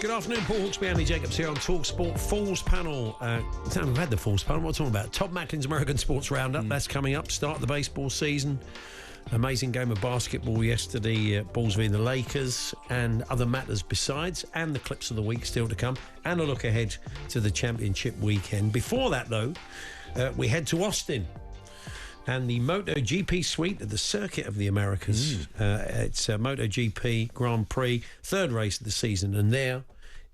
Good afternoon, Paul Hawksbee and Jacobs here on talkSPORT Falls Panel. We've had the Falls Panel. What are we talking about? Todd Macklin's American Sports Roundup. That's coming up. Start of the baseball season. Amazing game of basketball yesterday. Bulls v the Lakers and other matters besides. And the clips of the week still to come. And a look ahead to the championship weekend. Before that, though, we head to Austin. And the MotoGP suite at the Circuit of the Americas. It's MotoGP Grand Prix, third race of the season. And there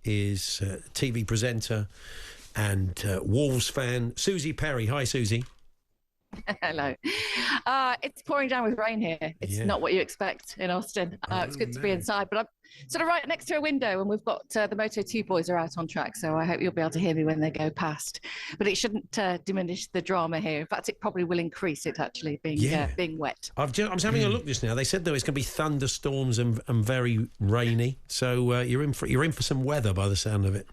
is TV presenter and Wolves fan, Suzi Perry. Hi, Suzi. Hello. It's pouring down with rain here. It's not what you expect in Austin. It's good to be inside, but I'm sort of right next to a window, and we've got the Moto2 boys are out on track, so I hope you'll be able to hear me when they go past. But it shouldn't diminish the drama here. In fact, it probably will increase it, actually, being wet. I was having a look just now. They said, though, it's going to be thunderstorms and very rainy, so you're in for some weather by the sound of it.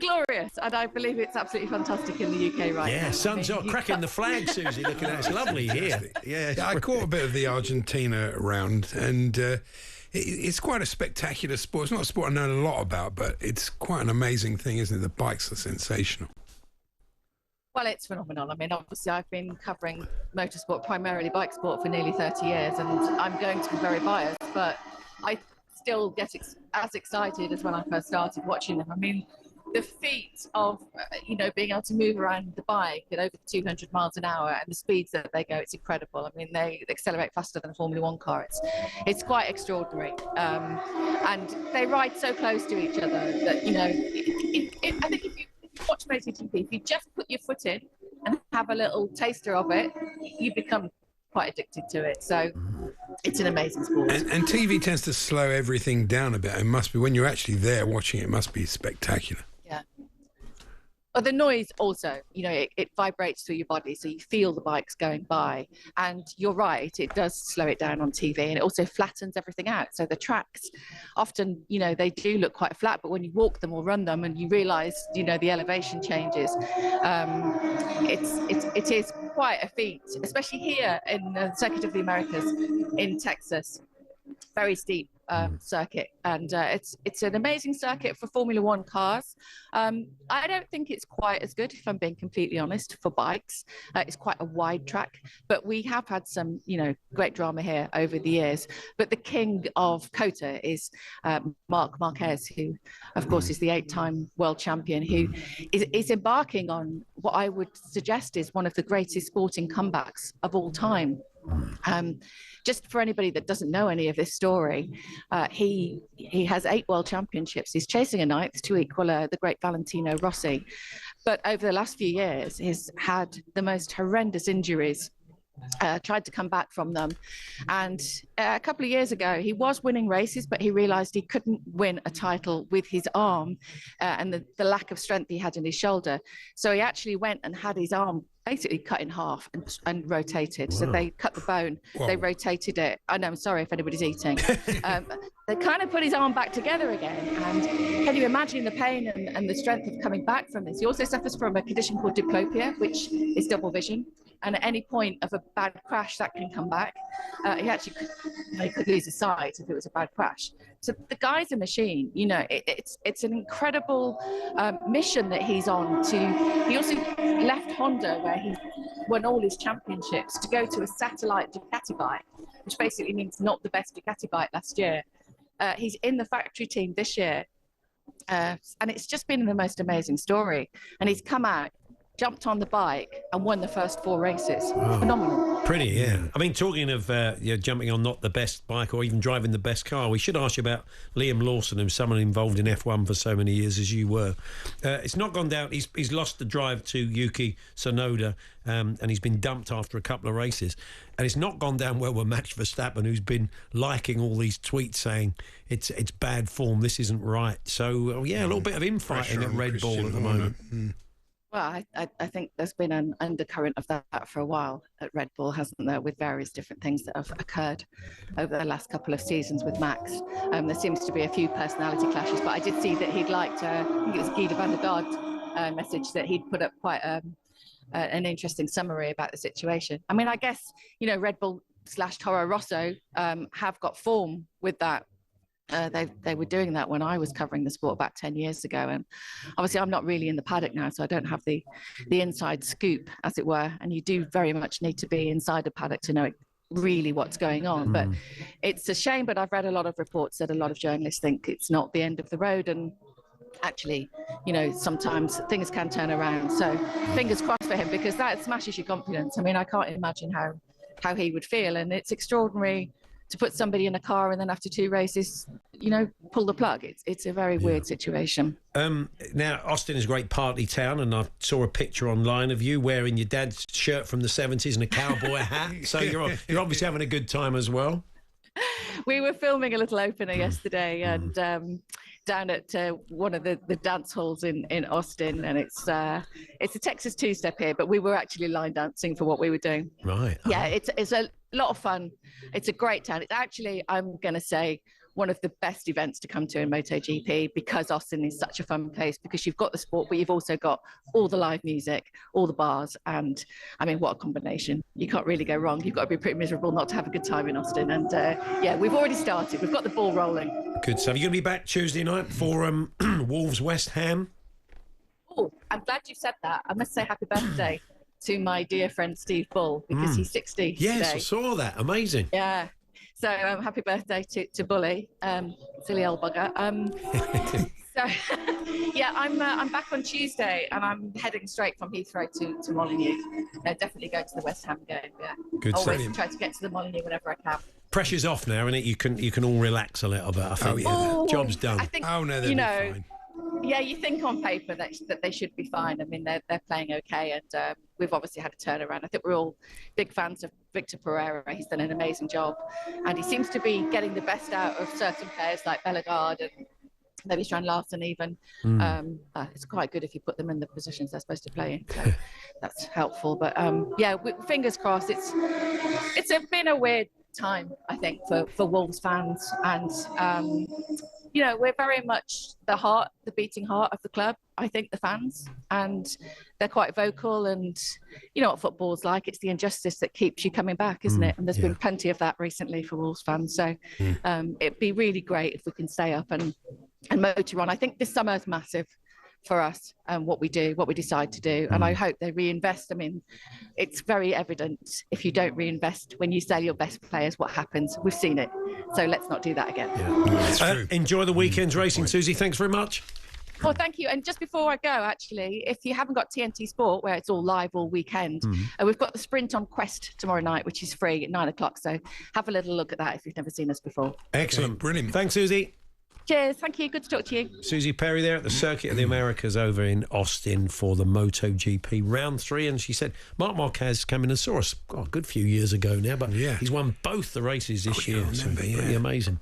Glorious, and I believe it's absolutely fantastic in the UK right now. Yeah, sun's out, cracking the flag, Susie, looking at it. It's lovely here. Yeah, I caught a bit of the Argentina round, and it's quite a spectacular sport. It's not a sport I know a lot about, but it's quite an amazing thing, isn't it? The bikes are sensational. Well, it's phenomenal. I mean, obviously, I've been covering motorsport, primarily bike sport, for nearly 30 years, and I'm going to be very biased, but I still get as excited as when I first started watching them. I mean, the feat of, being able to move around the bike at over 200 miles an hour and the speeds that they go, it's incredible. I mean, they accelerate faster than a Formula One car. It's quite extraordinary. And they ride so close to each other that, I think if you watch MotoGP, if you just put your foot in and have a little taster of it, you become quite addicted to it. So it's an amazing sport. And TV tends to slow everything down a bit. It must be, when you're actually there watching it must be spectacular. Yeah. Well, the noise also, it vibrates through your body, so you feel the bikes going by. And you're right, it does slow it down on TV, and it also flattens everything out. So the tracks often, they do look quite flat, but when you walk them or run them and you realise, the elevation changes, it is quite a feat, especially here in the Circuit of the Americas in Texas. Very steep circuit, and it's an amazing circuit for Formula One cars. I don't think it's quite as good, if I'm being completely honest, for bikes. It's quite a wide track, but we have had some, great drama here over the years. But the king of COTA is Marc Marquez, who, of course, is the 8-time world champion, who is embarking on what I would suggest is one of the greatest sporting comebacks of all time. Just for anybody that doesn't know any of this story, he has 8 world championships. He's chasing a 9th to equal the great Valentino Rossi. But over the last few years, he's had the most horrendous injuries. Tried to come back from them, and a couple of years ago he was winning races, but he realized he couldn't win a title with his arm and the lack of strength he had in his shoulder. So he actually went and had his arm basically cut in half and rotated. So they cut the bone, they rotated it. I know, I'm sorry if anybody's eating. They kind of put his arm back together again, and can you imagine the pain and the strength of coming back from this? He also suffers from a condition called diplopia, which is double vision, and at any point of a bad crash that can come back. He could lose his sight if it was a bad crash. So the guy's a machine. It's an incredible mission that he's on. He also left Honda, where he won all his championships, to go to a satellite Ducati bike, which basically means not the best Ducati bike last year. He's in the factory team this year, and it's just been the most amazing story. And he's come out, jumped on the bike and won the first 4 races. Wow. Phenomenal. Pretty, yeah. I mean, talking of jumping on not the best bike or even driving the best car, we should ask you about Liam Lawson, who's someone involved in F1 for so many years as you were. It's not gone down. He's lost the drive to Yuki Tsunoda, and he's been dumped after a couple of races. And it's not gone down well with Max Verstappen, who's been liking all these tweets saying it's bad form, this isn't right. So, a little bit of infighting at Red Bull at the moment. Well, I think there's been an undercurrent of that for a while at Red Bull, hasn't there, with various different things that have occurred over the last couple of seasons with Max. There seems to be a few personality clashes, but I did see that he'd liked, I think it was Guy de van der Garde message, that he'd put up quite an interesting summary about the situation. I mean, I guess, Red Bull / Toro Rosso have got form with that They were doing that when I was covering the sport about 10 years ago. And obviously I'm not really in the paddock now, so I don't have the inside scoop, as it were. And you do very much need to be inside the paddock to know really what's going on. But it's a shame, but I've read a lot of reports that a lot of journalists think it's not the end of the road. And actually, you know, sometimes things can turn around. So fingers crossed for him, because that smashes your confidence. I mean, I can't imagine how he would feel. And it's extraordinary to put somebody in a car and then after 2 races, you know, pull the plug. It's a very weird situation. Now, Austin is a great party town, and I saw a picture online of you wearing your dad's shirt from the 70s and a cowboy hat. So you're obviously having a good time as well. We were filming a little opener yesterday, and down at one of the dance halls in Austin, and it's a Texas two-step here, but we were actually line dancing for what we were doing. Right. Yeah, it's a lot of fun. It's a great town. It's actually, I'm going to say, one of the best events to come to in MotoGP, because Austin is such a fun place, because you've got the sport, but you've also got all the live music, all the bars, and I mean, what a combination. You can't really go wrong. You've got to be pretty miserable not to have a good time in Austin. And yeah, we've already started. We've got the ball rolling. Good stuff. You're going to be back Tuesday night for Wolves West Ham? Oh, I'm glad you said that. I must say happy birthday to my dear friend Steve Bull, because he's 60 Yes, today. I saw that. Amazing. Yeah. So happy birthday to Bully, silly old bugger. So yeah, I'm back on Tuesday, and I'm heading straight from Heathrow to Molineux. Definitely go to the West Ham game. Yeah, Good always stuff. try to get to the Molineux whenever I can. Pressure's off now, isn't it? You can all relax a little bit. I think Oh, job's done. I think, Oh no, they'll you be know, fine. yeah, you think on paper that they should be fine. I mean, they're playing okay, and we've obviously had a turnaround. I think we're all big fans of Victor Pereira. He's done an amazing job, and he seems to be getting the best out of certain players like Bellegarde and maybe Liam Lawson even. It's quite good if you put them in the positions they're supposed to play in. So that's helpful. But yeah, fingers crossed. It's been a weird time, I think, for Wolves fans, and you know, we're very much the beating heart of the club, I think, the fans, and they're quite vocal, and you know what football's like. It's the injustice that keeps you coming back, isn't it? And there's been plenty of that recently for Wolves fans. So it'd be really great if we can stay up and motor on. I think this summer is massive for us and what we decide to do. And I hope they reinvest. I mean, it's very evident if you don't reinvest when you sell your best players, what happens. We've seen it. So let's not do that again. Enjoy the weekend's racing, Suzi. Thanks very much. Well, thank you. And just before I go, actually, if you haven't got TNT Sport, where it's all live all weekend, we've got the Sprint on Quest tomorrow night, which is free at 9 o'clock. So have a little look at that if you've never seen us before. Excellent. Okay, brilliant. Thanks, Suzi. Cheers. Thank you. Good to talk to you. Suzi Perry there at the Circuit of the Americas over in Austin for the MotoGP Round 3. And she said Marc Marquez came in and saw us a good few years ago now, but he's won both the races this year. So pretty amazing.